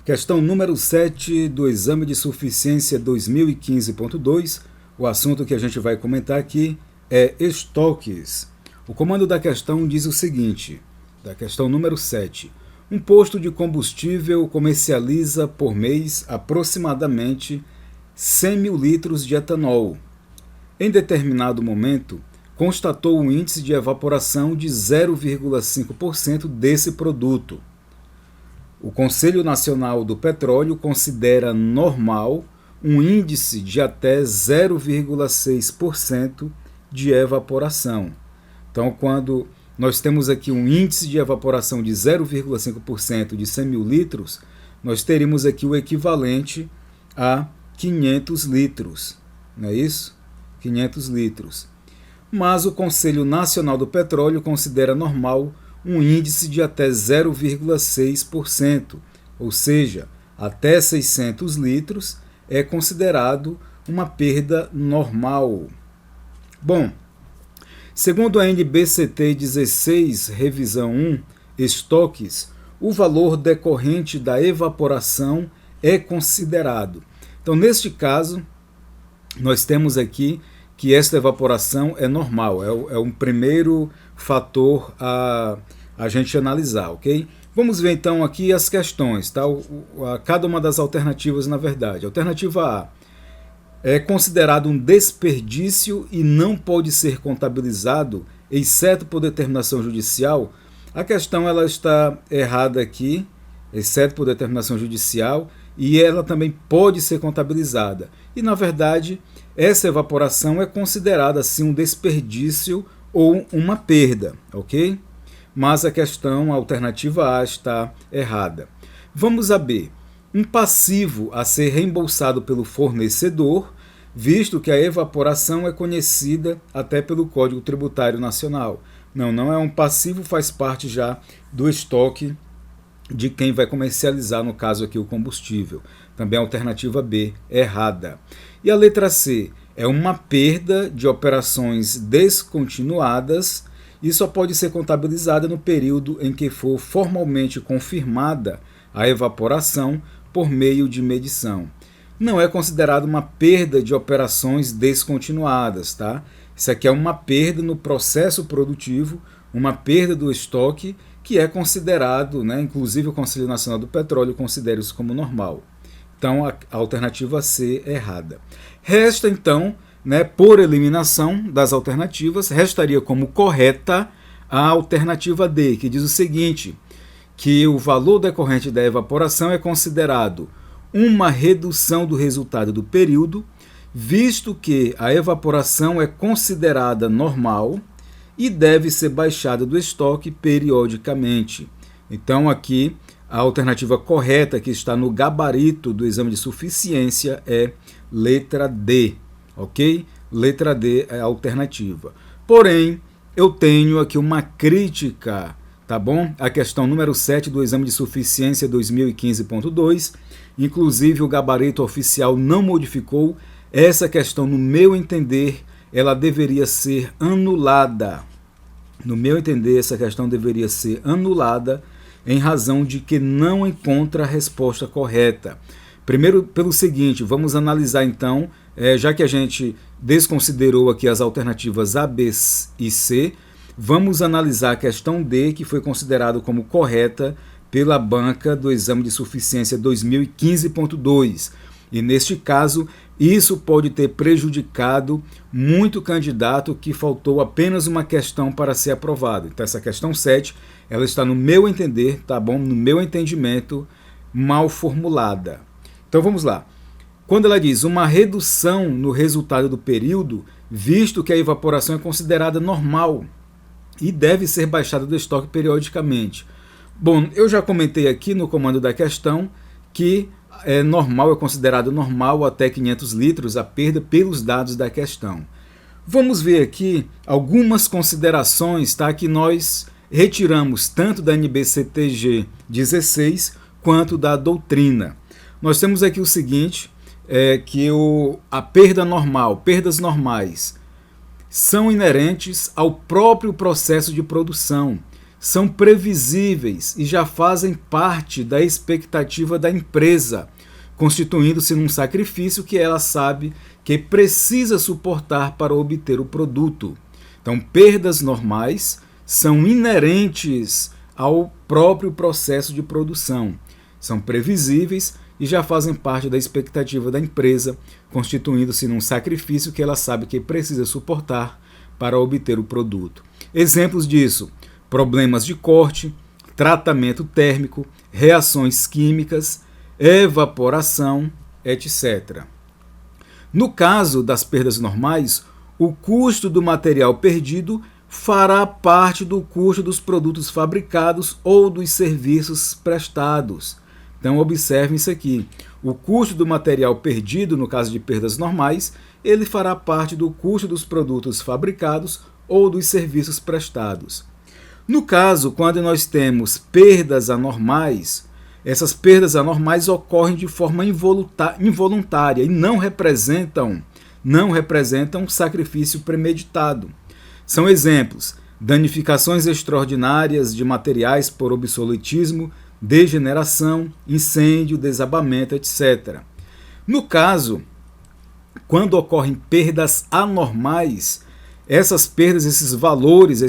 Questão número 7 do exame de suficiência 2015.2. O assunto que a gente vai comentar aqui é estoques. O comando da questão diz o seguinte, da questão número 7. Um posto de combustível comercializa por mês aproximadamente 100 mil litros de etanol. Em determinado momento, constatou um índice de evaporação de 0,5% desse produto. O Conselho Nacional do Petróleo considera normal um índice de até 0,6% de evaporação. Então, quando nós temos aqui um índice de evaporação de 0,5% de 100 mil litros, nós teríamos aqui o equivalente a 500 litros. Não é isso? 500 litros. Mas o Conselho Nacional do Petróleo considera normal um índice de até 0,6%, ou seja, até 600 litros é considerado uma perda normal. Bom, segundo a NBCT 16, revisão 1, estoques, o valor decorrente da evaporação é considerado. Então, neste caso, nós temos aqui que esta evaporação é normal, é um primeiro fator a gente analisar, ok? Vamos ver então aqui as questões, tá? Cada uma das alternativas, na verdade. Alternativa A é considerado um desperdício e não pode ser contabilizado, exceto por determinação judicial. A questão ela está errada aqui, exceto por determinação judicial, e ela também pode ser contabilizada. E, na verdade, essa evaporação é considerada assim um desperdício ou uma perda, ok? Mas a questão, a alternativa A, está errada. Vamos a B. Um passivo a ser reembolsado pelo fornecedor, visto que a evaporação é conhecida até pelo Código Tributário Nacional. Não é um passivo, faz parte já do estoque de quem vai comercializar, no caso aqui, o combustível. Também a alternativa B, errada. E a letra C é uma perda de operações descontinuadas e só pode ser contabilizada no período em que for formalmente confirmada a evaporação por meio de medição. Não é considerado uma perda de operações descontinuadas, tá? Isso aqui é uma perda no processo produtivo, uma perda do estoque, que é considerado, né, inclusive o Conselho Nacional do Petróleo considera isso como normal. Então, a alternativa C é errada. Resta, então, né, por eliminação das alternativas, restaria como correta a alternativa D, que diz o seguinte, que o valor decorrente da evaporação é considerado uma redução do resultado do período, visto que a evaporação é considerada normal e deve ser baixada do estoque periodicamente. Então, aqui, a alternativa correta que está no gabarito do exame de suficiência é letra D, ok? Letra D é a alternativa. Porém, eu tenho aqui uma crítica, tá bom? A questão número 7 do exame de suficiência 2015.2, inclusive o gabarito oficial não modificou. Essa questão, no meu entender, ela deveria ser anulada. No meu entender, essa questão deveria ser anulada em razão de que não encontra a resposta correta. Primeiro, pelo seguinte, vamos analisar então, já que a gente desconsiderou aqui as alternativas A, B e C, vamos analisar a questão D, que foi considerada como correta pela banca do exame de suficiência 2015.2. E neste caso, isso pode ter prejudicado muito candidato que faltou apenas uma questão para ser aprovado. Então, essa questão 7, ela está no meu entender, tá bom? No meu entendimento, mal formulada. Então, vamos lá. Quando ela diz uma redução no resultado do período, visto que a evaporação é considerada normal e deve ser baixada do estoque periodicamente. Bom, eu já comentei aqui no comando da questão que é considerado normal até 500 litros a perda pelos dados da questão. Vamos ver aqui algumas considerações, tá, que nós retiramos tanto da NBCTG 16 quanto da doutrina. Nós temos aqui o seguinte, que a perda normal, perdas normais, são inerentes ao próprio processo de produção, são previsíveis e já fazem parte da expectativa da empresa, constituindo-se num sacrifício que ela sabe que precisa suportar para obter o produto. Então, perdas normais são inerentes ao próprio processo de produção, são previsíveis e já fazem parte da expectativa da empresa, constituindo-se num sacrifício que ela sabe que precisa suportar para obter o produto. Exemplos disso: problemas de corte, tratamento térmico, reações químicas, evaporação, etc. No caso das perdas normais, o custo do material perdido fará parte do custo dos produtos fabricados ou dos serviços prestados. Então, observem isso aqui. O custo do material perdido, no caso de perdas normais, ele fará parte do custo dos produtos fabricados ou dos serviços prestados. No caso, quando nós temos perdas anormais, essas perdas anormais ocorrem de forma involuntária e não representam sacrifício premeditado. São exemplos: danificações extraordinárias de materiais por obsoletismo, degeneração, incêndio, desabamento, etc. No caso, quando ocorrem perdas anormais, essas perdas, esses valores,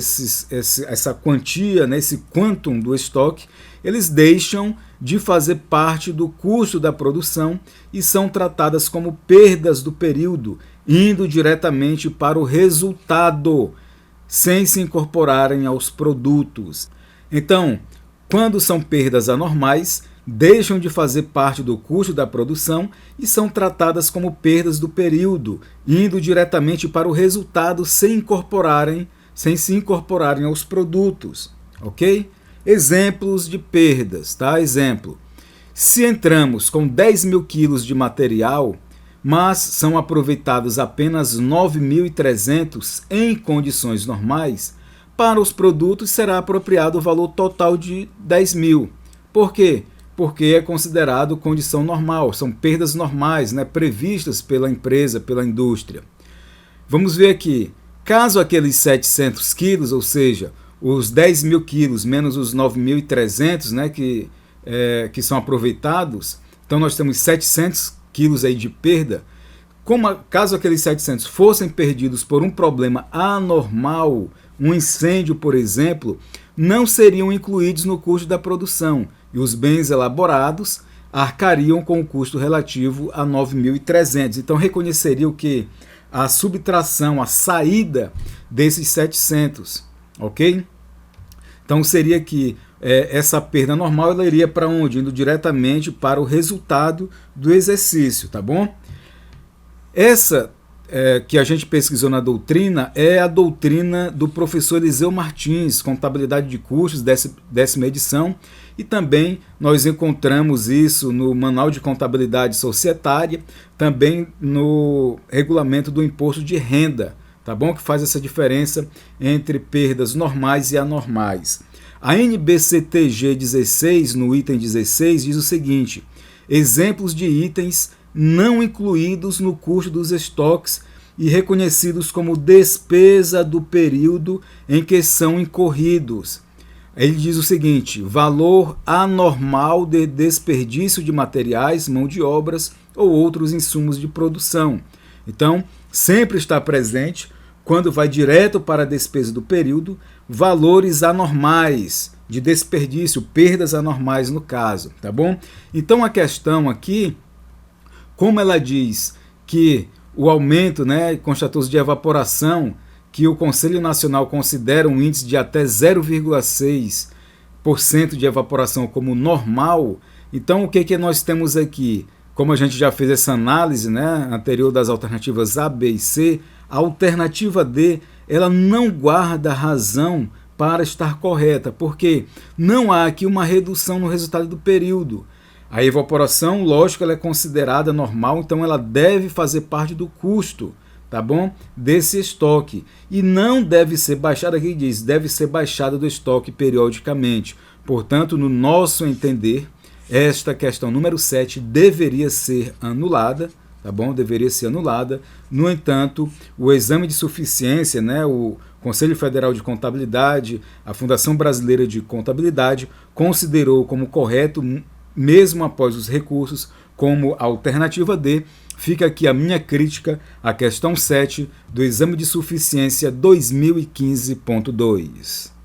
essa quantia, né, esse quantum do estoque, eles deixam de fazer parte do custo da produção e são tratadas como perdas do período, indo diretamente para o resultado, sem se incorporarem aos produtos. Então, quando são perdas anormais, deixam de fazer parte do custo da produção e são tratadas como perdas do período, indo diretamente para o resultado sem se incorporarem aos produtos, ok? Exemplos de perdas, tá? Exemplo: se entramos com 10 mil quilos de material, mas são aproveitados apenas 9.300 em condições normais, para os produtos será apropriado o valor total de 10 mil. Por quê? Porque é considerado condição normal, são perdas normais, né, previstas pela empresa, pela indústria. Vamos ver aqui, caso aqueles 700 quilos, ou seja, os 10 mil quilos menos os 9.300, né, que são aproveitados, então nós temos 700 quilos aí de perda. Caso aqueles 700 fossem perdidos por um problema anormal, um incêndio, por exemplo, não seriam incluídos no custo da produção e os bens elaborados arcariam com o custo relativo a 9.300. Então, reconheceria o que? A subtração, a saída desses 700, ok? Então, seria que essa perda normal ela iria para onde? Indo diretamente para o resultado do exercício, tá bom? Essa que a gente pesquisou na doutrina é a doutrina do professor Eliseu Martins, Contabilidade de Custos, 10ª edição, e também nós encontramos isso no Manual de Contabilidade Societária, também no Regulamento do Imposto de Renda, tá bom? Que faz essa diferença entre perdas normais e anormais. A NBCTG 16, no item 16, diz o seguinte: exemplos de itens não incluídos no custo dos estoques e reconhecidos como despesa do período em que são incorridos. Ele diz o seguinte: valor anormal de desperdício de materiais, mão de obras ou outros insumos de produção. Então, sempre está presente, quando vai direto para a despesa do período, valores anormais de desperdício, perdas anormais no caso, tá bom? Então, a questão aqui, como ela diz que o aumento, né, constatou-se de evaporação, que o Conselho Nacional considera um índice de até 0,6% de evaporação como normal, então o que nós temos aqui? Como a gente já fez essa análise, né, anterior das alternativas A, B e C, a alternativa D ela não guarda razão para estar correta, porque não há aqui uma redução no resultado do período. A evaporação, lógico, ela é considerada normal, então ela deve fazer parte do custo, tá bom? Desse estoque. E não deve ser baixada, aqui diz, deve ser baixada do estoque periodicamente. Portanto, no nosso entender, esta questão número 7 deveria ser anulada, tá bom? Deveria ser anulada. No entanto, o exame de suficiência, né, o Conselho Federal de Contabilidade, a Fundação Brasileira de Contabilidade, considerou como correto, mesmo após os recursos, como alternativa D. Fica aqui a minha crítica à questão 7 do Exame de Suficiência 2015.2.